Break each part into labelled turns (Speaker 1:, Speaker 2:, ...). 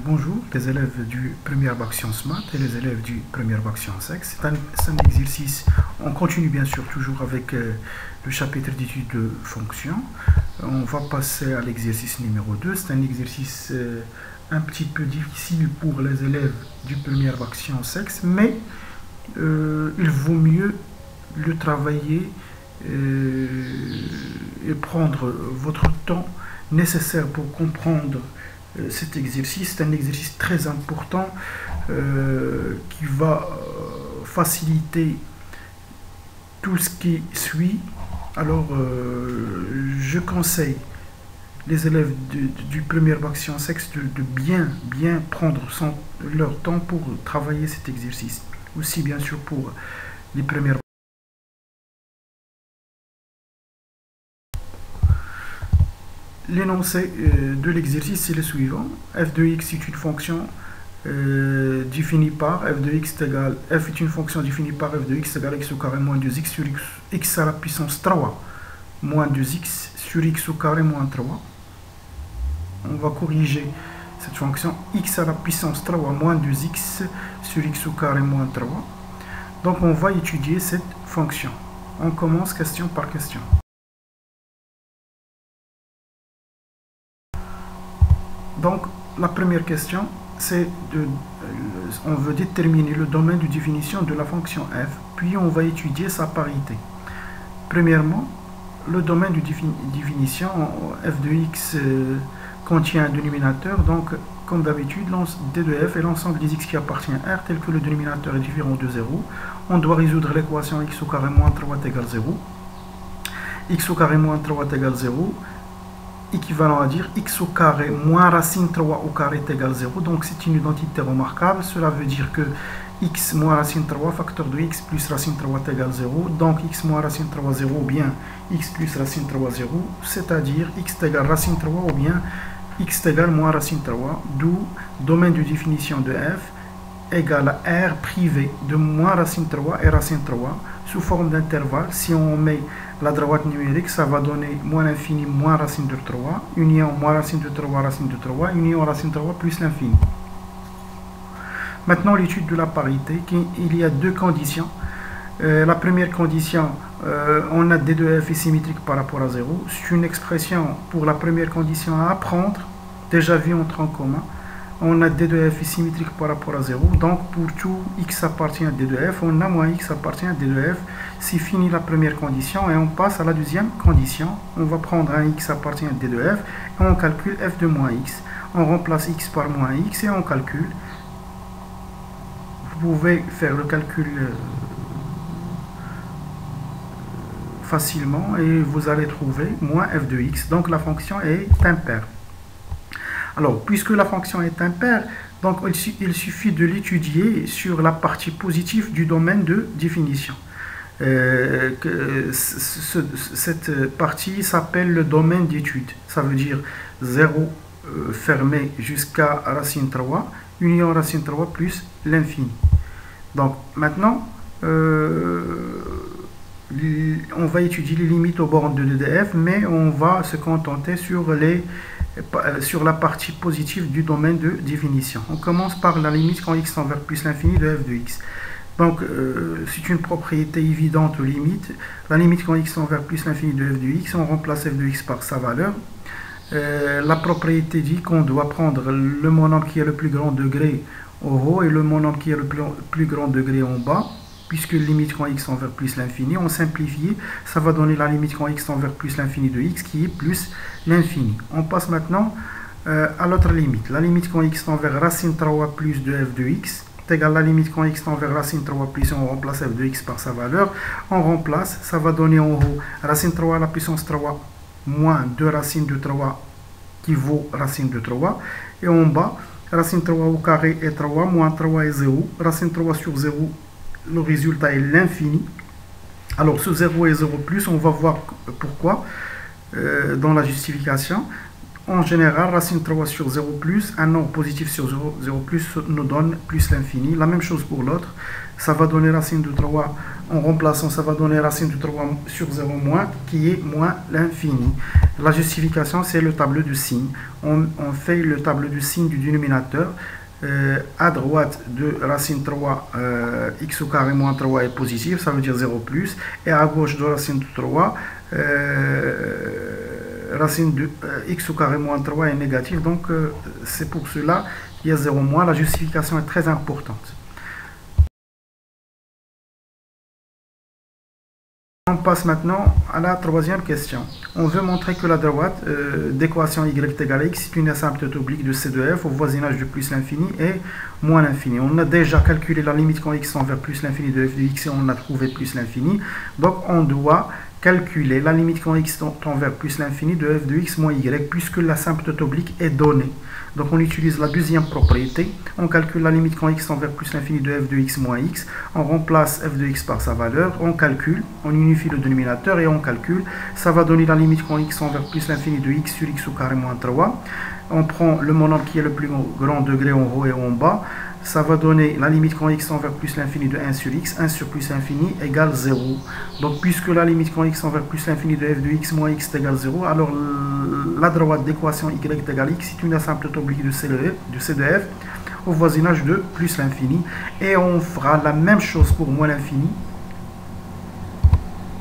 Speaker 1: Bonjour les élèves du première bac sciences maths et les élèves du première bac sciences X. C'est un exercice, on continue bien sûr toujours avec le chapitre d'études de fonctions. On va passer à l'exercice numéro 2. C'est un exercice un petit peu difficile pour les élèves du première bac sciences X, mais il vaut mieux le travailler et prendre votre temps nécessaire pour comprendre cet exercice. C'est un exercice très important qui va faciliter tout ce qui suit. Alors, je conseille les élèves du premier bac sciences X de bien prendre leur temps pour travailler cet exercice. Aussi, bien sûr, pour les premières. L'énoncé de l'exercice est le suivant. f de x est une fonction définie par f de x égale f est une fonction définie par f de x égale x au carré moins 2x sur x à la puissance 3 moins 2x sur x au carré moins 3. On va corriger cette fonction x à la puissance 3 moins 2x sur x au carré moins 3. Donc on va étudier cette fonction. On commence question par question. Donc, la première question, c'est on veut déterminer le domaine de définition de la fonction f, puis on va étudier sa parité. Premièrement, le domaine de définition, f de x contient un dénominateur, donc comme d'habitude, d de f est l'ensemble des x qui appartient à R, tel que le dénominateur est différent de 0. On doit résoudre l'équation x au carré moins 3 égale 0. X au carré moins 3 égale 0. Équivalent à dire x au carré moins racine 3 au carré est égal à 0. Donc c'est une identité remarquable. Cela veut dire que x moins racine 3 facteur de x plus racine 3 est égal à 0. Donc x moins racine 3 0 ou bien x plus racine 3 0. C'est-à-dire x est égal à racine 3 ou bien x est égal à moins racine 3. D'où domaine de définition de f égale à R privé de moins racine 3 et racine 3 sous forme d'intervalle. Si on met la droite numérique, ça va donner moins l'infini moins racine de 3, union moins racine de 3, racine de 3, union racine 3 plus l'infini. Maintenant, l'étude de la parité, il y a deux conditions. La première condition, on a d de f est symétrique par rapport à 0. C'est une expression pour la première condition à apprendre, déjà vu en tronc commun. On a d de f est symétrique par rapport à 0. Donc, pour tout x appartient à d de f, on a moins x appartient à d de f. C'est fini la première condition et on passe à la deuxième condition. On va prendre un x appartient à d de f et on calcule f de moins x. On remplace x par moins x et on calcule. Vous pouvez faire le calcul facilement et vous allez trouver moins f de x. Donc, la fonction est impaire. Alors, puisque la fonction est impaire, donc il suffit de l'étudier sur la partie positive du domaine de définition. Cette partie s'appelle le domaine d'étude. Ça veut dire 0 fermé jusqu'à racine 3, union racine 3 plus l'infini. Donc, maintenant, on va étudier les limites aux bornes de df, mais on va se contenter sur la partie positive du domaine de définition. On commence par la limite quand x tend vers plus l'infini de f de x. Donc, c'est une propriété évidente aux limites. La limite quand x tend vers plus l'infini de f de x, on remplace f de x par sa valeur. La propriété dit qu'on doit prendre le monombre qui est le plus grand degré au haut et le monombre qui est le plus grand degré en bas. Puisque limite quand x tend vers plus l'infini, on simplifie, ça va donner la limite quand x tend vers plus l'infini de x qui est plus l'infini. On passe maintenant à l'autre limite. La limite quand x tend vers racine 3 plus de f de x est égal à la limite quand x tend vers racine 3 plus, on remplace f de x par sa valeur. On remplace, ça va donner en haut racine 3 à la puissance 3 moins 2 racine de 3 qui vaut racine de 3. Et en bas, racine 3 au carré est 3, moins 3 est 0. Racine 3 sur 0, le résultat est l'infini. Alors ce 0 et 0 plus, on va voir pourquoi dans la justification. en général, racine 3 sur 0 plus, un nombre positif sur 0 plus nous donne plus l'infini. La même chose pour l'autre. Ça va donner racine de 3, en remplaçant, ça va donner racine de 3 sur 0 moins, qui est moins l'infini. La justification, c'est le tableau de signes. On fait le tableau de signes du dénominateur. À droite de racine 3, x au carré moins 3 est positif, ça veut dire 0 plus. Et à gauche de racine de 3, racine de x au carré moins 3 est négatif. Donc c'est pour cela qu'il y a 0 moins. La justification est très importante. On passe maintenant à la troisième question. On veut montrer que la droite d'équation y égale x est une asymptote oblique de C de f au voisinage de plus l'infini et moins l'infini. On a déjà calculé la limite quand x tend vers plus l'infini de f de x et on a trouvé plus l'infini. Donc on doit calculer la limite quand x tend vers plus l'infini de f de x moins y puisque l'asymptote oblique est donnée. Donc on utilise la deuxième propriété, on calcule la limite quand x tend vers plus l'infini de f de x moins x, on remplace f de x par sa valeur, on calcule, on unifie le dénominateur et on calcule, ça va donner la limite quand x tend vers plus l'infini de x sur x au carré moins 3, on prend le monombre qui est le plus grand degré en haut et en bas, ça va donner la limite quand x tend vers plus l'infini de 1 sur x, 1 sur plus l'infini égale 0. Donc puisque la limite quand x tend vers plus l'infini de f de x moins x est égale 0, alors la droite d'équation y égale x est une asymptote oblique de C de f au voisinage de plus l'infini. Et on fera la même chose pour moins l'infini.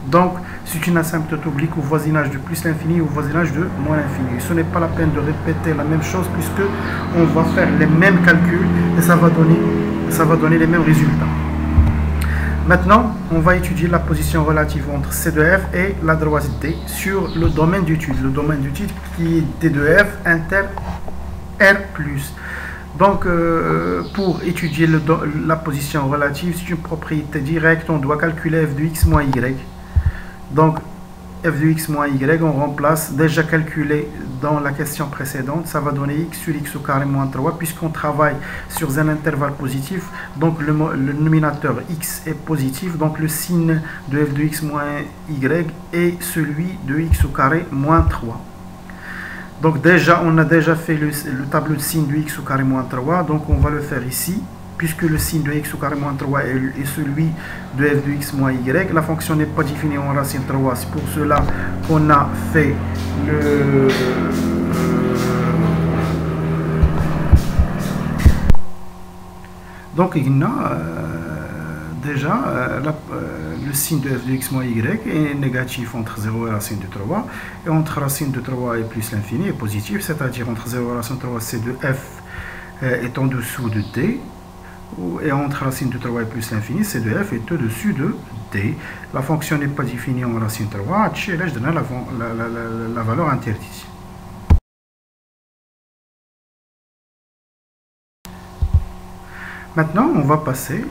Speaker 1: Donc c'est une asymptote oblique au voisinage de plus l'infini et au voisinage de moins l'infini. Ce n'est pas la peine de répéter la même chose puisque on va faire les mêmes calculs et ça va donner les mêmes résultats. Maintenant, on va étudier la position relative entre C de f et la droite D sur le domaine d'étude. Le domaine d'étude qui est D de f inter R+. Donc, pour étudier la position relative, c'est une propriété directe. On doit calculer f de x moins y. Donc, f de x moins y, on remplace, déjà calculé dans la question précédente, ça va donner x sur x au carré moins 3, puisqu'on travaille sur un intervalle positif, donc le dénominateur x est positif, donc le signe de f de x moins y est celui de x au carré moins 3. Donc déjà, on a déjà fait le tableau de signe de x au carré moins 3, donc on va le faire ici. Puisque le signe de x au carré moins 3 est celui de f de x moins y, la fonction n'est pas définie en racine 3. C'est pour cela qu'on a fait le... Donc il y a déjà le signe de f de x moins y est négatif entre 0 et racine de 3. Et entre racine de 3 et plus l'infini est positif, c'est-à-dire entre 0 et racine de 3, c de f est en dessous de d. Et entre racine de 3 et plus l'infini, c de f est au-dessus de d. La fonction n'est pas définie en racine 3, je donne la valeur interdite. Maintenant, on va passer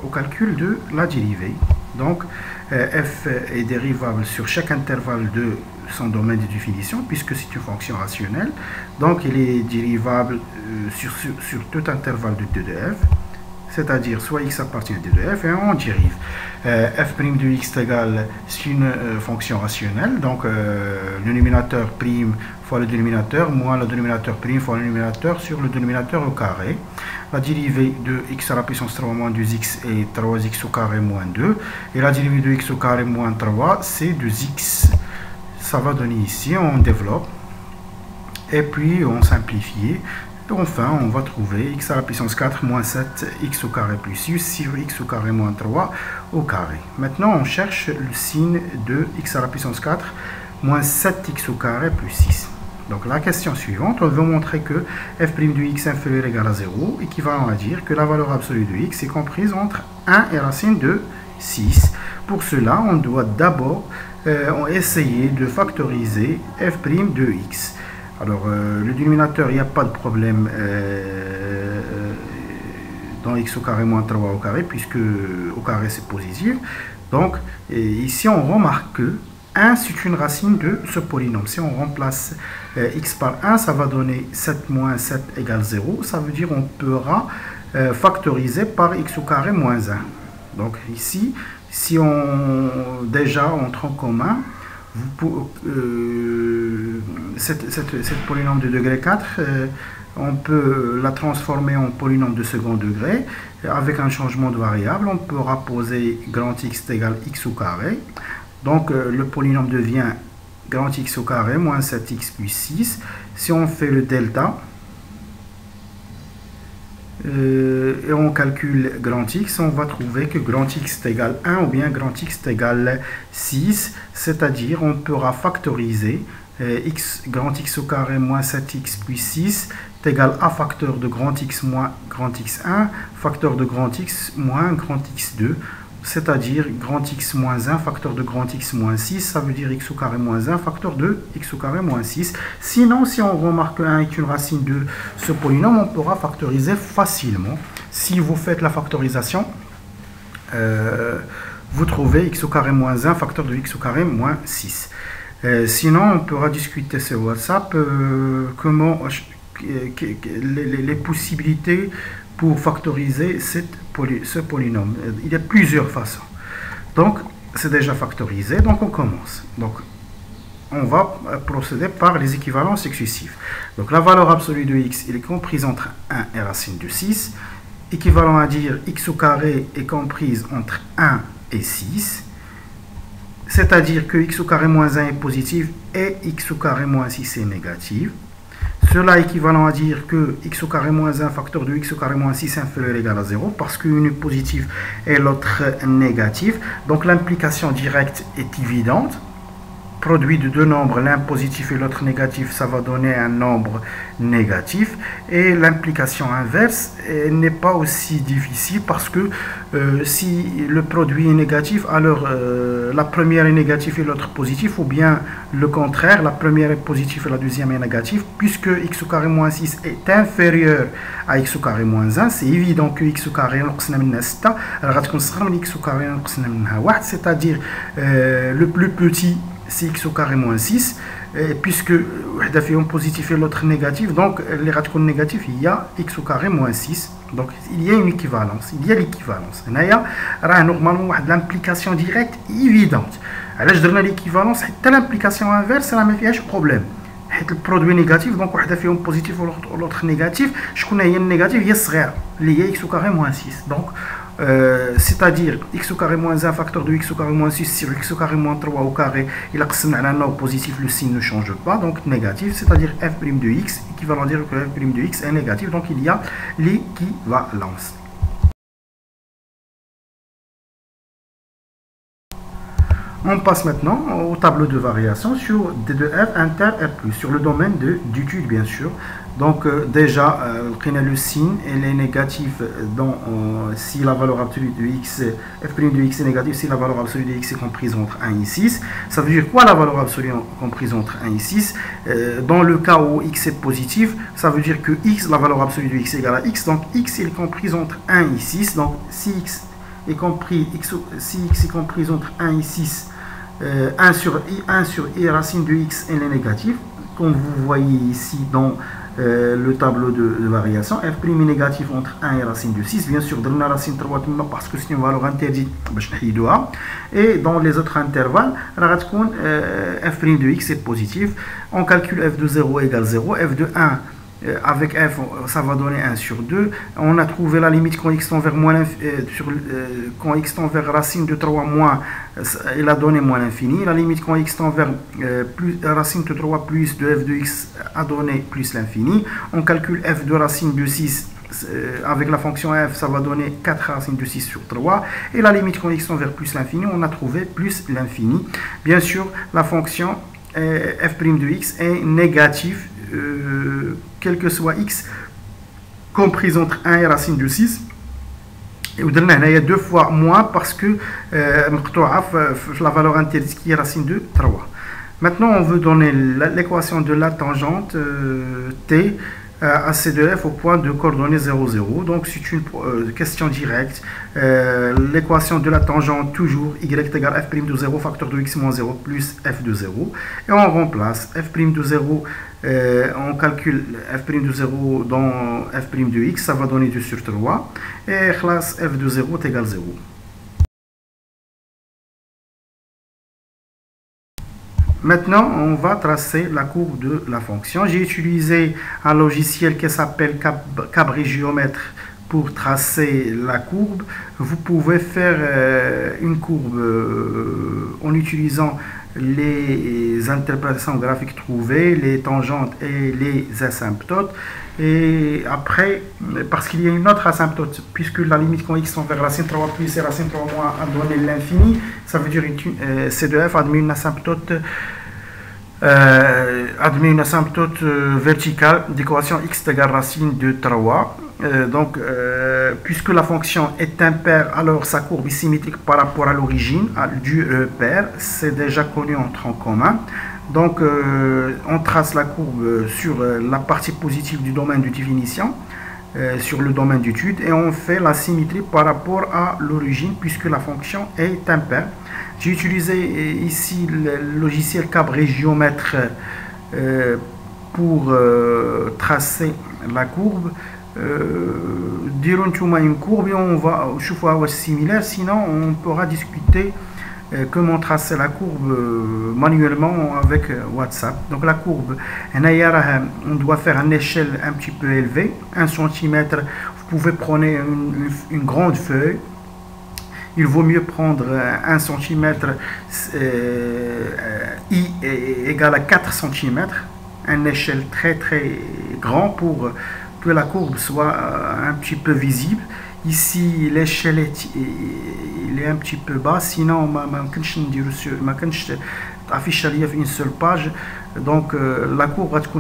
Speaker 1: au calcul de la dérivée. Donc, f est dérivable sur chaque intervalle de son domaine de définition, puisque c'est une fonction rationnelle. Donc, il est dérivable sur tout intervalle de d de f, c'est-à-dire soit x appartient à d de f, et on dérive. f' de x égale, c'est une fonction rationnelle, donc le numérateur prime fois le dénominateur, moins le dénominateur prime fois le numérateur sur le dénominateur au carré. La dérivée de x à la puissance 3 moins 2x est 3x au carré moins 2. Et la dérivée de x au carré moins 3, c'est 2x. Ça va donner ici, on développe. Et puis on simplifie. Et enfin, on va trouver x à la puissance 4 moins 7, x au carré plus 6 sur x au carré moins 3 au carré. Maintenant, on cherche le signe de x à la puissance 4 moins 7x au carré plus 6. Donc la question suivante, on veut montrer que f' de x inférieur ou égal à 0, équivalent à dire que la valeur absolue de x est comprise entre 1 et racine de 6. Pour cela, on doit d'abord essayer de factoriser f' de x. Alors, le dénominateur, il n'y a pas de problème dans x au carré moins 3 au carré, puisque au carré c'est positif. Donc, ici, on remarque que 1, c'est une racine de ce polynôme. Si on remplace x par 1, ça va donner 7 moins 7 égale 0. Ça veut dire qu'on pourra factoriser par x au carré moins 1. Donc ici, si on déjà entre en commun, Cette polynôme de degré 4, on peut la transformer en polynôme de second degré avec un changement de variable. On peut rapposer grand X égale X au carré. Donc le polynôme devient grand X au carré moins 7X plus 6. Si on fait le delta, et on calcule grand X, on va trouver que grand X est égal 1 ou bien grand X est égal 6, c'est-à-dire on pourra factoriser grand X au carré moins 7X plus 6 est égal à facteur de grand X moins grand X1, facteur de grand X moins grand X2, c'est-à-dire grand X moins 1, facteur de grand X moins 6, ça veut dire X au carré moins 1, facteur de X au carré moins 6. Sinon, si on remarque que 1 est une racine de ce polynôme, on pourra factoriser facilement. Si vous faites la factorisation, vous trouvez X au carré moins 1, facteur de X au carré moins 6. Sinon, on pourra discuter sur WhatsApp comment les possibilités pour factoriser ce polynôme. Il y a plusieurs façons. Donc, c'est déjà factorisé. Donc, on commence. Donc, on va procéder par les équivalences successives. Donc, la valeur absolue de x est comprise entre 1 et racine de 6. Équivalent à dire x au carré est comprise entre 1 et 6. C'est-à-dire que x au carré moins 1 est positif et x au carré moins 6 est négatif. Cela est équivalent à dire que x au carré moins 1 facteur de x au carré moins 6 inférieur ou égal à 0 parce qu'une est positive et l'autre négative. Donc l'implication directe est évidente. Produit de deux nombres, l'un positif et l'autre négatif, ça va donner un nombre négatif. Et l'implication inverse n'est pas aussi difficile parce que si le produit est négatif, alors la première est négative et l'autre positif, ou bien le contraire, la première est positive et la deuxième est négative, puisque x au carré moins 6 est inférieur à x au carré moins 1, c'est évident que x au carré c'est-à-dire le plus petit c'est x au carré moins 6, puisque un positif et l'autre négatif, donc les radios négatifs, il y a x au carré moins 6, donc il y a une équivalence, il y a l'équivalence. Il y a normalement l'implication directe évidente. Alors je donne l'équivalence, l'implication inverse, ça n'a pas de problème. Le produit négatif, donc il y a un positif ou l'autre négatif, je connais un négatif, il y a صغير, il y a x au carré moins 6. Donc c'est-à-dire x au carré moins 1 facteur de x au carré moins 6 sur x au carré moins 3 au carré, il a un positif, le signe ne change pas, donc négatif, c'est-à-dire f' de x, équivalent à dire que f' de x est négatif, donc il y a l'équivalence. On passe maintenant au tableau de variation sur d de f inter r+, sur le domaine d'étude bien sûr. Donc déjà, on a le signe, elle est négative si la valeur absolue de x, f' de x est négative si la valeur absolue de x est comprise entre 1 et 6. Ça veut dire quoi la valeur absolue comprise entre 1 et 6? Dans le cas où x est positif, ça veut dire que x, la valeur absolue de x est égale à x, donc x est comprise entre 1 et 6. Donc si x est compris, si x est comprise entre 1 et 6, 1 sur i racine de x elle est négative, comme vous voyez ici dans le tableau de variation. F' est négatif entre 1 et racine de 6, bien sûr dans la racine 3 parce que c'est une valeur interdite, et dans les autres intervalles f' de x est positif. On calcule f de 0 égale 0, f de 1 avec f, ça va donner 1 sur 2. On a trouvé la limite quand x tend vers moins quand x tend vers racine de 3 moins, il a donné moins l'infini. La limite quand x tend vers racine de 3 plus de f de x a donné plus l'infini. On calcule f de racine de 6 avec la fonction f, ça va donner 4 racines de 6 sur 3. Et la limite quand x tend vers plus l'infini, on a trouvé plus l'infini. Bien sûr, la fonction f' de x est négative, quel que soit x comprise entre 1 et racine de 6. Et il y a deux fois moins parce que la valeur interdite qui est racine de 3. Maintenant, on veut donner l'équation de la tangente t à c de f au point de coordonnées 0, 0. Donc, c'est une question directe. L'équation de la tangente, toujours y égale f' de 0, facteur de x moins 0 plus f de 0. Et on remplace f' de 0, on calcule f' de 0 dans f' de x, ça va donner 2 sur 3. Et classe f de 0 est égal à 0. Maintenant, on va tracer la courbe de la fonction. J'ai utilisé un logiciel qui s'appelle Cabrégéomètre pour tracer la courbe. Vous pouvez faire une courbe en utilisant les interprétations graphiques trouvées, les tangentes et les asymptotes. Et après, parce qu'il y a une autre asymptote, puisque la limite quand x tend vers racine 3 plus et racine 3 moins a donné l'infini, ça veut dire C de f admet une asymptote verticale d'équation x égale racine de 3. Puisque la fonction est impaire, alors sa courbe est symétrique par rapport à l'origine du pair. C'est déjà connu en tronc commun. Donc, on trace la courbe sur la partie positive du domaine de définition, sur le domaine d'étude, et on fait la symétrie par rapport à l'origine, puisque la fonction est impaire. J'ai utilisé ici le logiciel Cabrégéomètre pour tracer la courbe. Dirons une courbe et on va voir similaire, sinon on pourra discuter comment tracer la courbe manuellement avec WhatsApp. Donc la courbe, on doit faire une échelle un petit peu élevée, 1 cm. Vous pouvez prendre une grande feuille. Il vaut mieux prendre 1 cm, I égale à 4 cm, une échelle très grande pour que la courbe soit un petit peu visible. Ici, l'échelle est un petit peu bas, sinon je affiche une seule page. Donc la courbe va être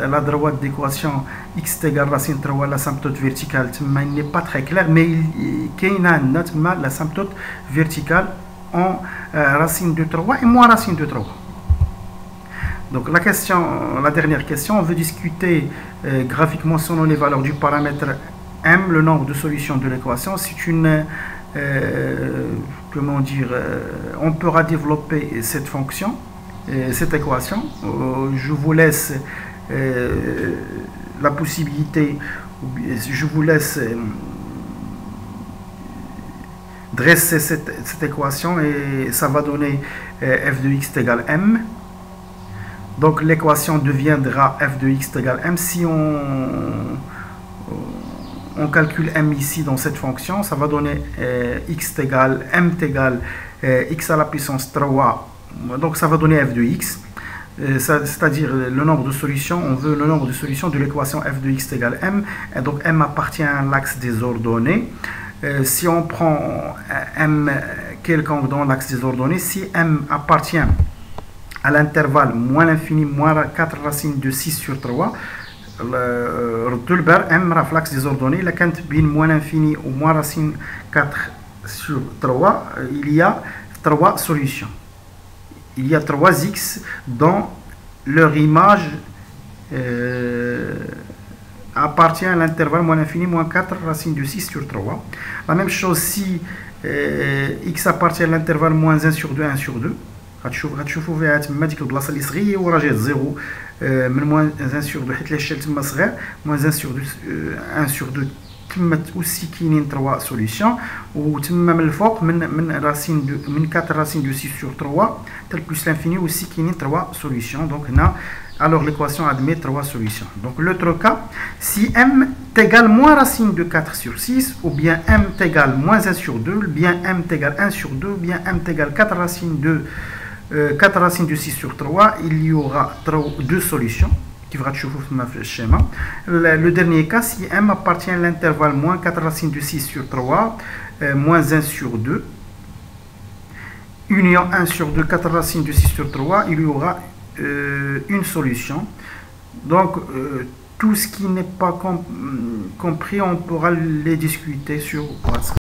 Speaker 1: la droite d'équation x égale racine 3, l'asymptote verticale n'est pas très clair, mais il y a l'asymptote verticale en racine de 3 et moins racine de 3. Donc la dernière question, on veut discuter graphiquement selon les valeurs du paramètre m, le nombre de solutions de l'équation. C'est une comment dire, on pourra développer cette fonction, cette équation. Je vous laisse la possibilité, je vous laisse dresser cette équation et ça va donner f de x égale m. Donc l'équation deviendra f de x égale m. Si on calcule m ici dans cette fonction, ça va donner x égale m égale x à la puissance 3. Donc ça va donner f de x, c'est-à-dire le nombre de solutions. On veut le nombre de solutions de l'équation f de x égale m. Et donc m appartient à l'axe des ordonnées. Si on prend m quelconque dans l'axe des ordonnées, si m appartient à l'intervalle moins l'infini moins 4 racines de 6 sur 3, m l'axe des ordonnées, la quinte bin moins l'infini ou moins racine 4 sur 3, il y a 3 solutions. Il y a 3 x dont leur image appartient à l'intervalle moins l'infini moins 4 racine de 6 sur 3. La même chose si x appartient à l'intervalle moins 1 sur 2, 1 sur 2. غتشوفوا فيها تما ديك البلاصه اللي صغيره وراه جات زيرو من موان 1 sur 2 حيت ليشيل تما صغير موان 1 sur 2 1 sur 2 تما aussi كاينين 3 سوليسيون وتما من الفوق من راسين من 4 racine de 6 sur 3 tel plus l'infini aussi كاينين 3 solutions. Donc هنا alors l'équation admet 3 solutions. Donc l'autre cas, si m égale moins racine de 4 sur 6, ou bien m égale moins 1 sur 2, ou bien m égale 1 sur 2, ou bien m égale 4 racines de 4 racines de 6 sur 3, il y aura 2 solutions qui vont être dans le schéma. Le dernier cas, si m appartient à l'intervalle moins 4 racines de 6 sur 3, moins 1 sur 2, union 1 sur 2, 4 racines de 6 sur 3, il y aura une solution. Donc, tout ce qui n'est pas compris, on pourra les discuter sur WhatsApp.